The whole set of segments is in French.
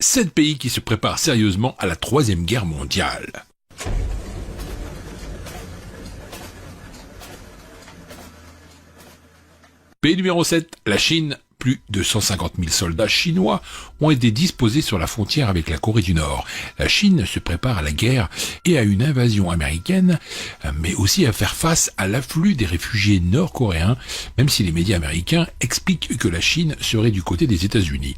7 pays qui se préparent sérieusement à la Troisième Guerre mondiale. Pays numéro 7, la Chine. Plus de 150 000 soldats chinois ont été disposés sur la frontière avec la Corée du Nord. La Chine se prépare à la guerre et à une invasion américaine, mais aussi à faire face à l'afflux des réfugiés nord-coréens, même si les médias américains expliquent que la Chine serait du côté des États-Unis.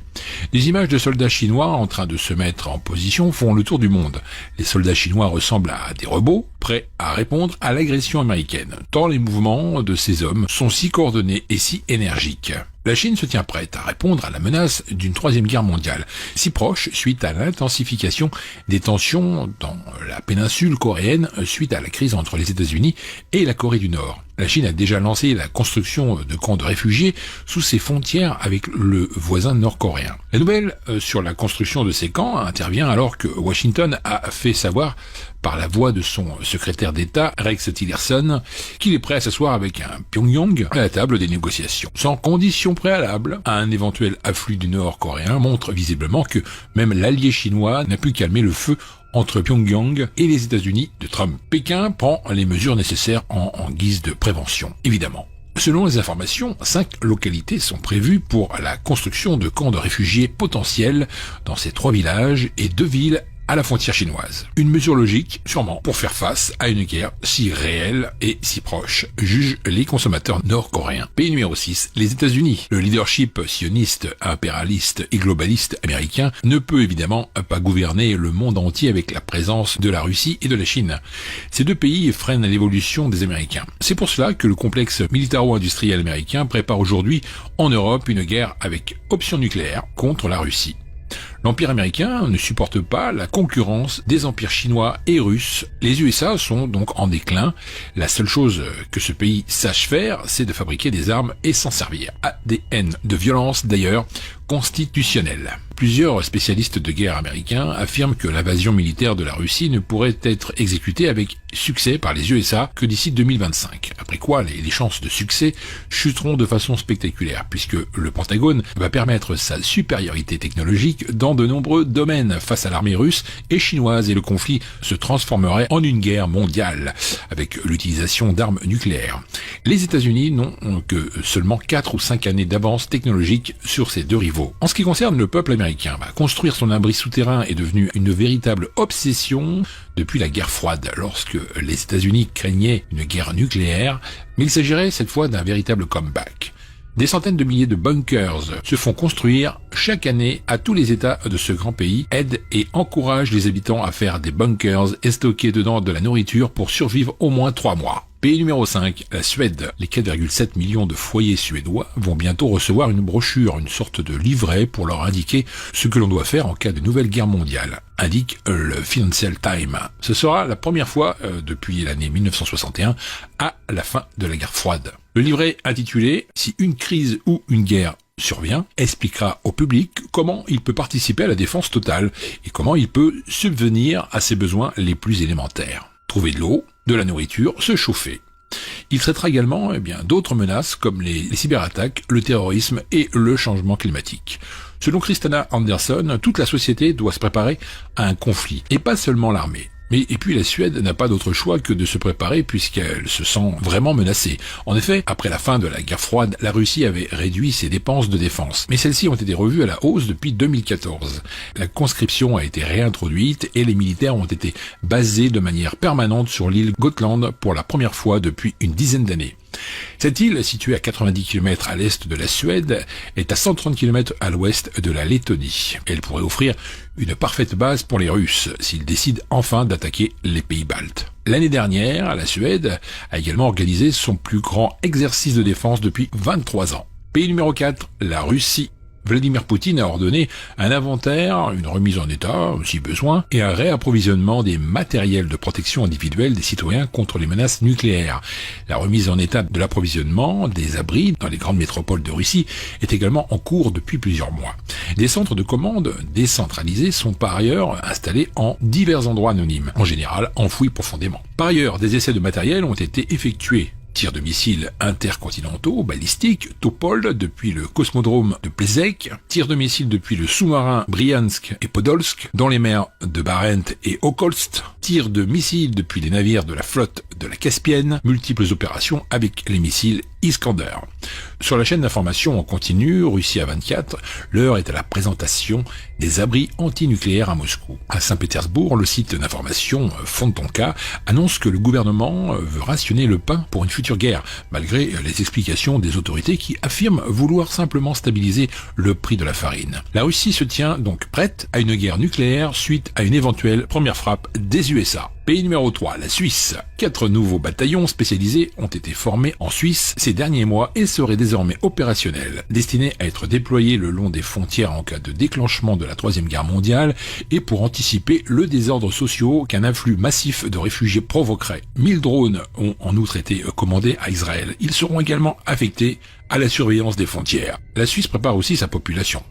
Des images de soldats chinois en train de se mettre en position font le tour du monde. Les soldats chinois ressemblent à des robots, prêts à répondre à l'agression américaine, tant les mouvements de ces hommes sont si coordonnés et si énergiques. La Chine se tient prête à répondre à la menace d'une troisième guerre mondiale, si proche suite à l'intensification des tensions dans la péninsule coréenne suite à la crise entre les États-Unis et la Corée du Nord. La Chine a déjà lancé la construction de camps de réfugiés sous ses frontières avec le voisin nord-coréen. La nouvelle sur la construction de ces camps intervient alors que Washington a fait savoir par la voix de son secrétaire d'État, Rex Tillerson, qu'il est prêt à s'asseoir avec un Pyongyang à la table des négociations. Sans condition préalable à un éventuel afflux du nord-coréen montre visiblement que même l'allié chinois n'a pu calmer le feu entre Pyongyang et les États-Unis de Trump. Pékin prend les mesures nécessaires en guise de prévention, évidemment. Selon les informations, 5 localités sont prévues pour la construction de camps de réfugiés potentiels dans ces 3 villages et 2 villes à la frontière chinoise. Une mesure logique, sûrement, pour faire face à une guerre si réelle et si proche, jugent les consommateurs nord-coréens. Pays numéro 6, les États-Unis. Le leadership sioniste, impérialiste et globaliste américain ne peut évidemment pas gouverner le monde entier avec la présence de la Russie et de la Chine. Ces 2 pays freinent l'évolution des Américains. C'est pour cela que le complexe militaro-industriel américain prépare aujourd'hui en Europe une guerre avec option nucléaire contre la Russie. L'Empire américain ne supporte pas la concurrence des empires chinois et russes. Les USA sont donc en déclin. La seule chose que ce pays sache faire, c'est de fabriquer des armes et s'en servir. ADN de violence d'ailleurs constitutionnelle. Plusieurs spécialistes de guerre américains affirment que l'invasion militaire de la Russie ne pourrait être exécutée avec succès par les USA que d'ici 2025. Après quoi, les chances de succès chuteront de façon spectaculaire, puisque le Pentagone va permettre sa supériorité technologique dans de nombreux domaines face à l'armée russe et chinoise, et le conflit se transformerait en une guerre mondiale, avec l'utilisation d'armes nucléaires. Les États-Unis n'ont que seulement 4 ou 5 années d'avance technologique sur ces 2 rivaux. En ce qui concerne le peuple américain, construire son abri souterrain est devenu une véritable obsession depuis la guerre froide, lorsque les États-Unis craignaient une guerre nucléaire, mais il s'agirait cette fois d'un véritable comeback. Des centaines de milliers de bunkers se font construire chaque année à tous les États de ce grand pays, aident et encouragent les habitants à faire des bunkers et stocker dedans de la nourriture pour survivre au moins 3 mois. Pays numéro 5, la Suède. Les 4,7 millions de foyers suédois vont bientôt recevoir une brochure, une sorte de livret pour leur indiquer ce que l'on doit faire en cas de nouvelle guerre mondiale, indique le Financial Times. Ce sera la première fois depuis l'année 1961 à la fin de la guerre froide. Le livret intitulé « Si une crise ou une guerre survient » expliquera au public comment il peut participer à la défense totale et comment il peut subvenir à ses besoins les plus élémentaires. Trouver de l'eau, de la nourriture, se chauffer. Il traitera également d'autres menaces comme les cyberattaques, le terrorisme et le changement climatique. Selon Christina Anderson, toute la société doit se préparer à un conflit, et pas seulement l'armée. Et puis la Suède n'a pas d'autre choix que de se préparer puisqu'elle se sent vraiment menacée. En effet, après la fin de la guerre froide, la Russie avait réduit ses dépenses de défense. Mais celles-ci ont été revues à la hausse depuis 2014. La conscription a été réintroduite et les militaires ont été basés de manière permanente sur l'île Gotland pour la première fois depuis une dizaine d'années. Cette île, située à 90 km à l'est de la Suède, est à 130 km à l'ouest de la Lettonie. Elle pourrait offrir une parfaite base pour les Russes s'ils décident enfin d'attaquer les pays baltes. L'année dernière, la Suède a également organisé son plus grand exercice de défense depuis 23 ans. Pays numéro 4, la Russie. Vladimir Poutine a ordonné un inventaire, une remise en état, si besoin, et un réapprovisionnement des matériels de protection individuelle des citoyens contre les menaces nucléaires. La remise en état de l'approvisionnement des abris dans les grandes métropoles de Russie est également en cours depuis plusieurs mois. Des centres de commande décentralisés sont par ailleurs installés en divers endroits anonymes, en général enfouis profondément. Par ailleurs, des essais de matériel ont été effectués Tirs de missiles intercontinentaux, balistiques, Topol depuis le cosmodrome de Plezek, tirs de missiles depuis le sous-marin Briansk et Podolsk dans les mers de Barents et Okolsk, tirs de missiles depuis les navires de la flotte de la Caspienne, multiples opérations avec les missiles Iskander. Sur la chaîne d'information en continu, Russie à 24, l'heure est à la présentation des abris antinucléaires à Moscou. À Saint-Pétersbourg, le site d'information Fontonka annonce que le gouvernement veut rationner le pain pour une future guerre, malgré les explications des autorités qui affirment vouloir simplement stabiliser le prix de la farine. La Russie se tient donc prête à une guerre nucléaire suite à une éventuelle première frappe des USA. Pays numéro 3, la Suisse. 4 nouveaux bataillons spécialisés ont été formés en Suisse ces derniers mois et seraient désormais opérationnels, destinés à être déployés le long des frontières en cas de déclenchement de la Troisième Guerre mondiale et pour anticiper le désordre social qu'un afflux massif de réfugiés provoquerait. 1000 drones ont en outre été commandés à Israël. Ils seront également affectés à la surveillance des frontières. La Suisse prépare aussi sa population.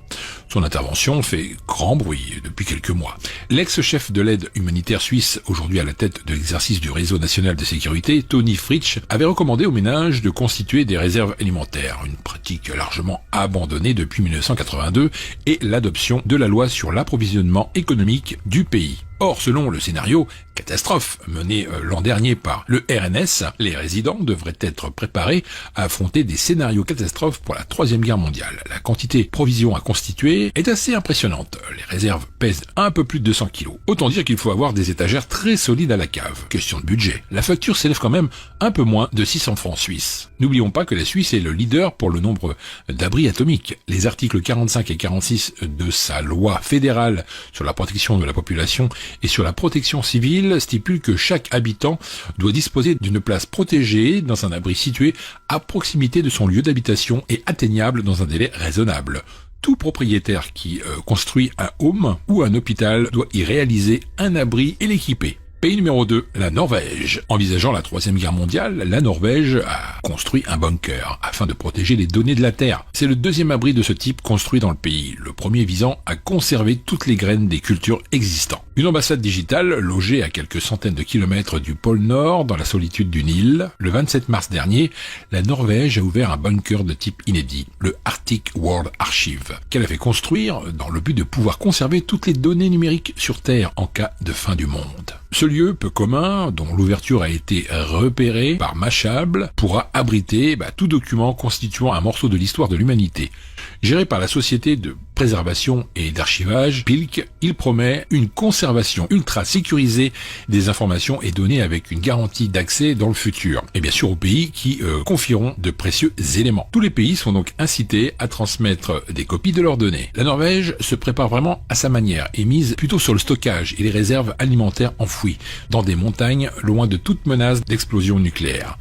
Son intervention fait grand bruit depuis quelques mois. L'ex-chef de l'aide humanitaire suisse, aujourd'hui à la tête de l'exercice du réseau national de sécurité, Tony Fritsch, avait recommandé aux ménages de constituer des réserves alimentaires, une pratique largement abandonnée depuis 1982 et l'adoption de la loi sur l'approvisionnement économique du pays. Or, selon le scénario catastrophe mené l'an dernier par le RNS, les résidents devraient être préparés à affronter des scénarios catastrophes pour la Troisième Guerre mondiale. La quantité de provisions à constituer est assez impressionnante. Les réserves pèsent un peu plus de 200 kilos. Autant dire qu'il faut avoir des étagères très solides à la cave. Question de budget. La facture s'élève quand même un peu moins de 600 francs suisses. N'oublions pas que la Suisse est le leader pour le nombre d'abris atomiques. Les articles 45 et 46 de sa loi fédérale sur la protection de la population et sur la protection civile stipule que chaque habitant doit disposer d'une place protégée dans un abri situé à proximité de son lieu d'habitation et atteignable dans un délai raisonnable. Tout propriétaire qui construit un home ou un hôpital doit y réaliser un abri et l'équiper. Pays numéro 2, la Norvège. Envisageant la Troisième Guerre mondiale, la Norvège a construit un bunker afin de protéger les données de la Terre. C'est le deuxième abri de ce type construit dans le pays, le premier visant à conserver toutes les graines des cultures existantes. Une ambassade digitale logée à quelques centaines de kilomètres du pôle Nord dans la solitude d'une île. Le 27 mars dernier, la Norvège a ouvert un bunker de type inédit, le Arctic World Archive, qu'elle a fait construire dans le but de pouvoir conserver toutes les données numériques sur Terre en cas de fin du monde. Ce lieu peu commun, dont l'ouverture a été repérée par Mashable, pourra abriter tout document constituant un morceau de l'histoire de l'humanité. Géré par la société de préservation et d'archivage Pilk, il promet une conservation ultra sécurisée des informations et données avec une garantie d'accès dans le futur. Et bien sûr aux pays qui confieront de précieux éléments. Tous les pays sont donc incités à transmettre des copies de leurs données. La Norvège se prépare vraiment à sa manière et mise plutôt sur le stockage et les réserves alimentaires enfouies dans des montagnes loin de toute menace d'explosion nucléaire.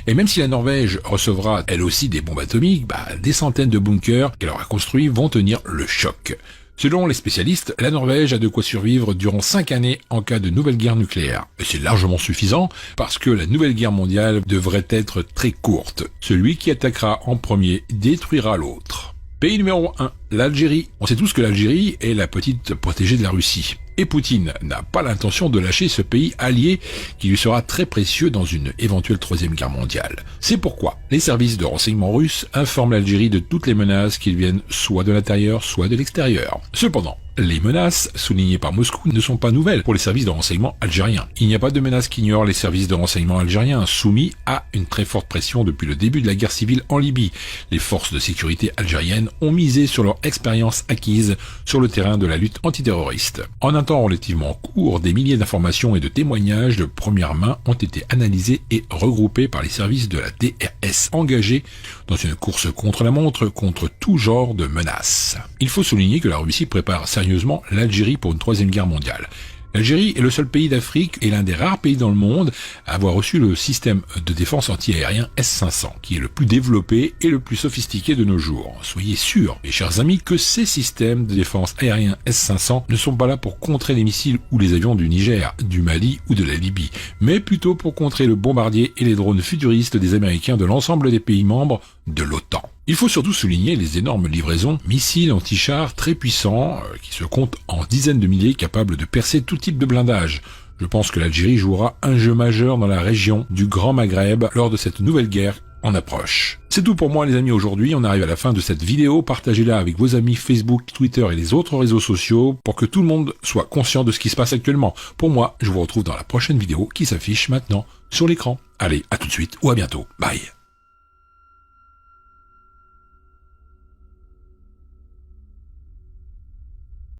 Et même si la Norvège recevra elle aussi des bombes atomiques, des centaines de bunkers qu'elle aura construits vont tenir le choc. Selon les spécialistes, la Norvège a de quoi survivre durant 5 années en cas de nouvelle guerre nucléaire. Et c'est largement suffisant parce que la nouvelle guerre mondiale devrait être très courte. Celui qui attaquera en premier détruira l'autre. Pays numéro 1, l'Algérie. On sait tous que l'Algérie est la petite protégée de la Russie. Et Poutine n'a pas l'intention de lâcher ce pays allié qui lui sera très précieux dans une éventuelle troisième guerre mondiale. C'est pourquoi les services de renseignement russes informent l'Algérie de toutes les menaces qui viennent soit de l'intérieur, soit de l'extérieur. Cependant, les menaces soulignées par Moscou ne sont pas nouvelles pour les services de renseignement algériens. Il n'y a pas de menace qu'ignorent les services de renseignement algériens, soumis à une très forte pression depuis le début de la guerre civile en Libye. Les forces de sécurité algériennes ont misé sur leur expérience acquise sur le terrain de la lutte antiterroriste. En un temps relativement court, des milliers d'informations et de témoignages de première main ont été analysés et regroupés par les services de la DRS engagés dans une course contre la montre contre tout genre de menaces. Il faut souligner que la Russie prépare sérieusement l'Algérie pour une troisième guerre mondiale. L'Algérie est le seul pays d'Afrique et l'un des rares pays dans le monde à avoir reçu le système de défense anti-aérien S-500, qui est le plus développé et le plus sophistiqué de nos jours. Soyez sûrs, mes chers amis, que ces systèmes de défense aérien S-500 ne sont pas là pour contrer les missiles ou les avions du Niger, du Mali ou de la Libye, mais plutôt pour contrer le bombardier et les drones futuristes des Américains de l'ensemble des pays membres de l'OTAN. Il faut surtout souligner les énormes livraisons missiles anti-chars très puissants qui se comptent en dizaines de milliers capables de percer tout type de blindage. Je pense que l'Algérie jouera un jeu majeur dans la région du Grand Maghreb lors de cette nouvelle guerre en approche. C'est tout pour moi les amis aujourd'hui, on arrive à la fin de cette vidéo, partagez-la avec vos amis Facebook, Twitter et les autres réseaux sociaux pour que tout le monde soit conscient de ce qui se passe actuellement. Pour moi, je vous retrouve dans la prochaine vidéo qui s'affiche maintenant sur l'écran. Allez, à tout de suite ou à bientôt. Bye.